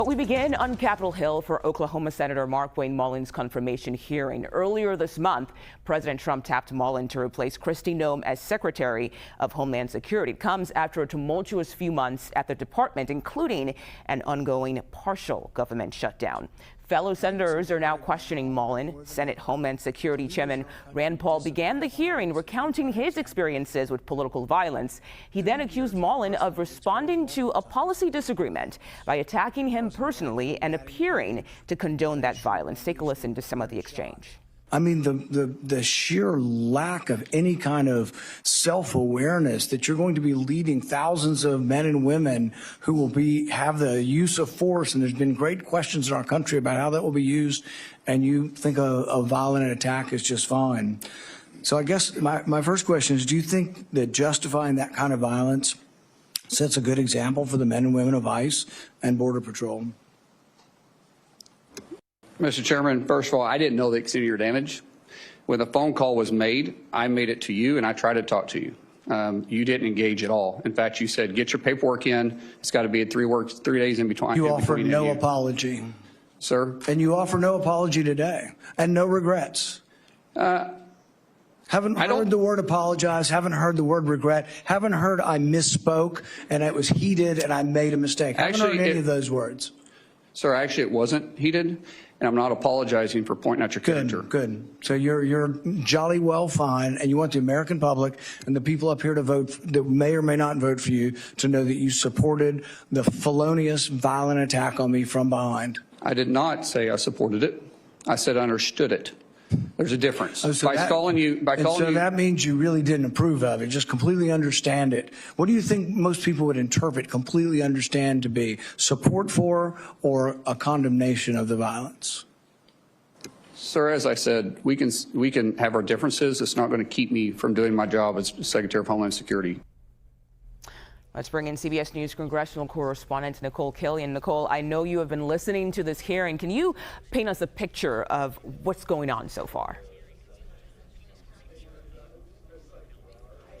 We begin on Capitol Hill for Oklahoma Senator Markwayne Mullin's confirmation hearing. Earlier this month, President Trump tapped Mullin to replace Kristi Noem as Secretary of Homeland Security. It comes after a tumultuous few months at the department, including an ongoing partial government shutdown. Fellow senators are now questioning Mullin. Senate Homeland Security Chairman Rand Paul began the hearing recounting his experiences with political violence. He then accused Mullin of responding to a policy disagreement by attacking him personally and appearing to condone that violence. Take a listen to some of the exchange. I mean, the sheer lack of any kind of self-awareness that you're going to be leading thousands of men and women who will have the use of force, and there's been great questions in our country about how that will be used, and you think a violent attack is just fine. So I guess my first question is, do you think that justifying that kind of violence sets a good example for the men and women of ICE and Border Patrol? Mr. Chairman, first of all, I didn't know the extent of your damage. When the phone call was made, I made it to you and I tried to talk to you. You didn't engage at all. In fact, you said, get your paperwork in. It's got to be at 3 days in between. You offered no apology. Sir? And you offer no apology today and no regrets. Haven't heard the word apologize, haven't heard the word regret, haven't heard I misspoke and it was heated and I made a mistake. Haven't heard any of those words. Sir, actually, it wasn't heated, and I'm not apologizing for pointing out your character. Good. So you're jolly well fine, and you want the American public and the people up here to vote, that may or may not vote for you, to know that you supported the felonious, violent attack on me from behind. I did not say I supported it. I said I understood it. There's a difference. Oh, so that means you really didn't approve of it, just completely understand it. What do you think most people would interpret completely understand to be? Support for or a condemnation of the violence? Sir, as I said, we can have our differences. It's not going to keep me from doing my job as Secretary of Homeland Security. Let's bring in CBS News congressional correspondent Nicole Killion. Nicole, I know you have been listening to this hearing. Can you paint us a picture of what's going on so far?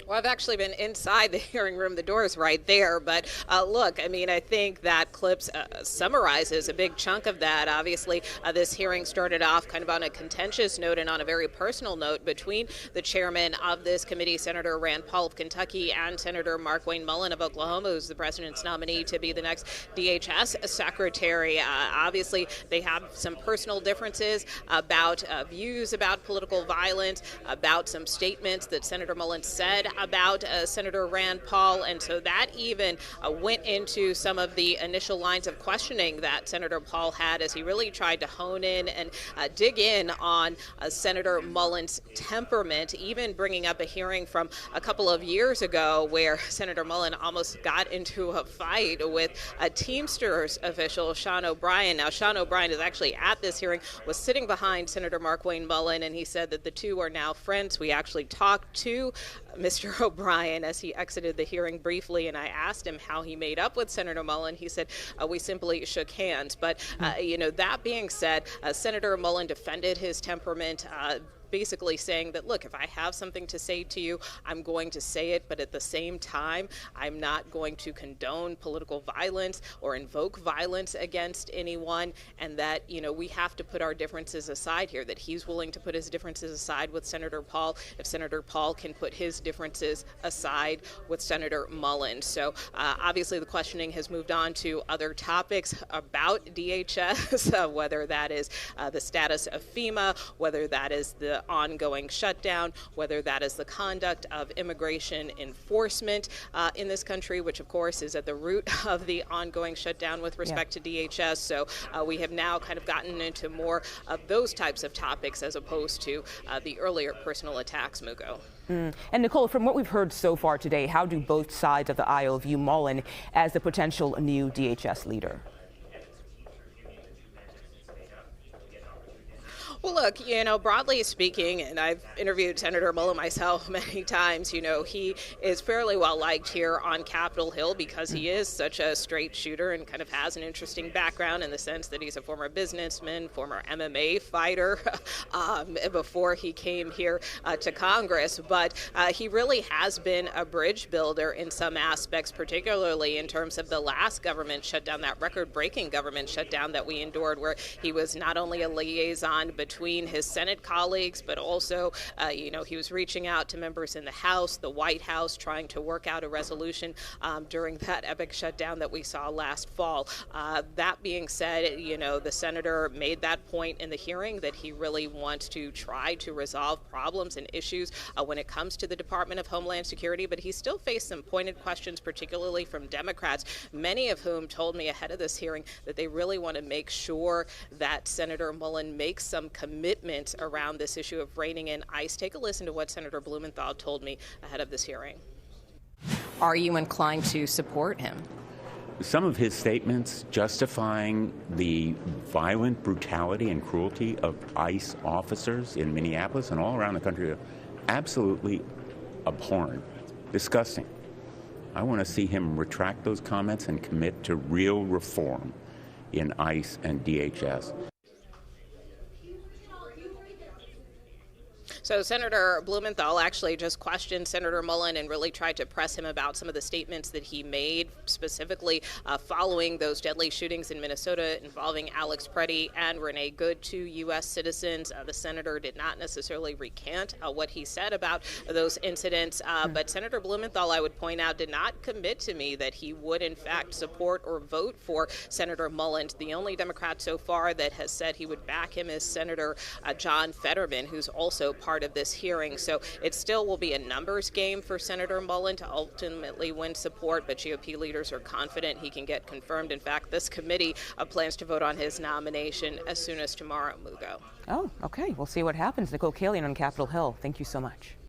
Well, I've actually been inside the hearing room. The door is right there. But look, I mean, I think that clip summarizes a big chunk of that. Obviously, this hearing started off kind of on a contentious note and on a very personal note between the chairman of this committee, Senator Rand Paul of Kentucky, and Senator Markwayne Mullin of Oklahoma, who's the president's nominee to be the next DHS secretary. Obviously, they have some personal differences about views about political violence, about some statements that Senator Mullin said about Senator Rand Paul, and so that even went into some of the initial lines of questioning that Senator Paul had as he really tried to hone in and dig in on Senator Mullin's temperament, even bringing up a hearing from a couple of years ago where Senator Mullin almost got into a fight with a Teamsters official, Sean O'Brien. Now, Sean O'Brien is actually at this hearing, was sitting behind Senator Markwayne Mullin, and he said that the two are now friends. We actually talked to Mr. O'Brien as he exited the hearing briefly, and I asked him how he made up with Senator Mullin. He said, we simply shook hands. But, you know, that being said, Senator Mullin defended his temperament, basically saying that, look, if I have something to say to you, I'm going to say it, but at the same time, I'm not going to condone political violence or invoke violence against anyone, and that, you know, we have to put our differences aside here, that he's willing to put his differences aside with Senator Paul if Senator Paul can put his differences aside with Senator Mullin. So obviously the questioning has moved on to other topics about DHS, whether that is the status of FEMA, whether that is the ongoing shutdown, whether that is the conduct of immigration enforcement in this country, which of course is at the root of the ongoing shutdown with respect to DHS. So we have now kind of gotten into more of those types of topics as opposed to the earlier personal attacks, Mugo. And Nicole, from what we've heard so far today, how do both sides of the aisle view Mullin as the potential new DHS leader? Well, look, broadly speaking, and I've interviewed Senator Mullin myself many times, he is fairly well liked here on Capitol Hill because he is such a straight shooter and kind of has an interesting background in the sense that he's a former businessman, former MMA fighter before he came here to Congress. But he really has been a bridge builder in some aspects, particularly in terms of the last government shutdown, that record-breaking government shutdown that we endured, where he was not only a liaison between his Senate colleagues, but also, he was reaching out to members in the House, the White House, trying to work out a resolution during that epic shutdown that we saw last fall. That being said, the senator made that point in the hearing that he really wants to try to resolve problems and issues when it comes to the Department of Homeland Security, but he still faced some pointed questions, particularly from Democrats, many of whom told me ahead of this hearing that they really want to make sure that Senator Mullin makes some commitment around this issue of reining in ICE. Take a listen to what Senator Blumenthal told me ahead of this hearing. Are you inclined to support him? Some of his statements justifying the violent brutality and cruelty of ICE officers in Minneapolis and all around the country are absolutely abhorrent, disgusting. I want to see him retract those comments and commit to real reform in ICE and DHS. So Senator Blumenthal actually just questioned Senator Mullin and really tried to press him about some of the statements that he made, specifically following those deadly shootings in Minnesota involving Alex Preddy and Renee Good, two U.S. citizens. The senator did not necessarily recant what he said about those incidents, but Senator Blumenthal, I would point out, did not commit to me that he would in fact support or vote for Senator Mullin. The only Democrat so far that has said he would back him is Senator John Fetterman, who's also part of this hearing. So it still will be a numbers game for Senator Mullin to ultimately win support, but GOP leaders are confident he can get confirmed. In fact, this committee plans to vote on his nomination as soon as tomorrow, Mugo. Oh, okay. We'll see what happens. Nicole Killion on Capitol Hill. Thank you so much.